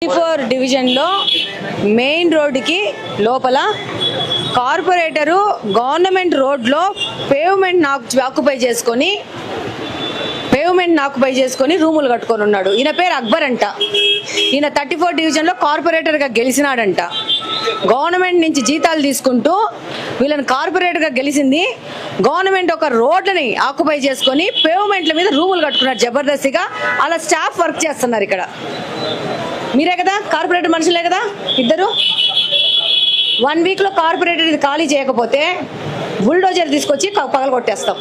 4 డివిజన్లో మెయిన్ రోడ్డుకి లోపల కార్పొరేటరు గవర్నమెంట్ రోడ్లో పేవ్మెంట్ ఆక్యుపై చేసుకొని రూములు కట్టుకొని ఉన్నాడు. ఈయన పేరు అక్బర్ అంట. ఈయన 34 డివిజన్లో కార్పొరేటర్గా గెలిచినాడంట. గవర్నమెంట్ నుంచి జీతాలు తీసుకుంటూ వీళ్ళని కార్పొరేటర్గా గెలిచింది. గవర్నమెంట్ ఒక రోడ్లని ఆక్యుపై చేసుకొని పేవ్మెంట్ల మీద రూములు కట్టుకున్నారు జబర్దస్తిగా. అలా స్టాఫ్ వర్క్ చేస్తున్నారు. ఇక్కడ మీరే కదా కార్పొరేటర్ మనుషులే కదా ఇద్దరు. 1 వీక్లో కార్పొరేటర్ ఇది ఖాళీ చేయకపోతే బుల్డోజర్ తీసుకొచ్చి పగలు కొట్టేస్తాం.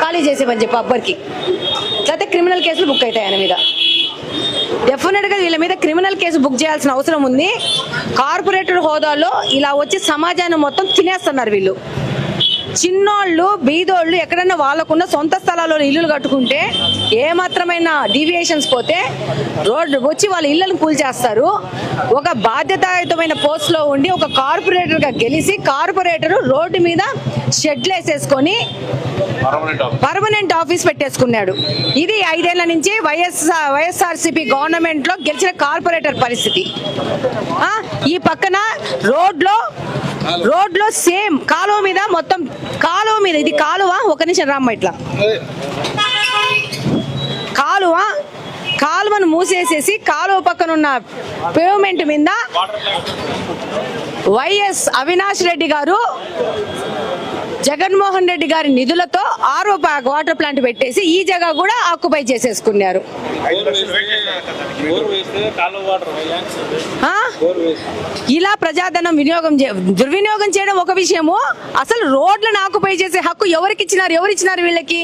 ఖాళీ చేసేమని చెప్పి అబ్బర్కి. లేకపోతే క్రిమినల్ కేసులు బుక్ అవుతాయి ఆయన మీద. డెఫినెట్గా వీళ్ళ మీద క్రిమినల్ కేసు బుక్ చేయాల్సిన అవసరం ఉంది. కార్పొరేటర్ హోదాలో ఇలా వచ్చి సమాజాన్ని మొత్తం తినేస్తున్నారు వీళ్ళు. చిన్నోళ్ళు బీదోళ్ళు ఎక్కడన్నా వాళ్ళకున్న సొంత స్థలాల్లో ఇల్లులు కట్టుకుంటే ఏమాత్రమైన డీవియేషన్స్ పోతే రోడ్డు వచ్చి వాళ్ళ ఇళ్లను కూల్చేస్తారు. ఒక బాధ్యతాయుతమైన పోస్ట్లో ఉండి ఒక కార్పొరేటర్గా గెలిచి కార్పొరేటర్ రోడ్డు మీద షెడ్లు వేసేసుకొని పర్మనెంట్ ఆఫీస్ పెట్టేసుకున్నాడు. ఇది 5 ఏళ్ల నుంచి వైఎస్ఆర్సీపీ గవర్నమెంట్లో గెలిచిన కార్పొరేటర్ పరిస్థితి. ఈ పక్కన రోడ్లో సేమ్ కాలువ మీద మొత్తం కాలువ మీద ఇది కాలువ. ఒక నిమిషం రామ్మ. ఇట్లా కాలువను మూసేసేసి కాలువ పక్కన ఉన్న పేవ్మెంట్ మీద వైఎస్ అవినాష్ రెడ్డి గారు జగన్మోహన్ రెడ్డి గారి నిధులతో ఆరో వాటర్ ప్లాంట్ పెట్టేసి ఈ జగ కూడా ఆక్యుపై చేసేసుకున్నారు. ఇలా ప్రజాధనం దుర్వినియోగం చేయడం ఒక విషయము. అసలు రోడ్లను ఆక్యుపై చేసే హక్కు ఎవరికి ఇచ్చినారు వీళ్ళకి?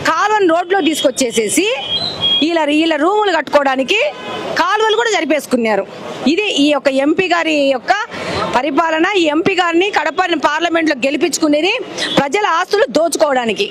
కాలువను రోడ్లో తీసుకొచ్చేసేసి వీళ్ళ రూములు కట్టుకోవడానికి కాలువలు కూడా జరిపేసుకున్నారు. ఇది ఈ యొక్క ఎంపీ గారి యొక్క పరిపాలన. ఈ ఎంపీ గారిని కడప పార్లమెంట్లో గెలిపించుకునేది ప్రజల ఆస్తులు దోచుకోవడానికి.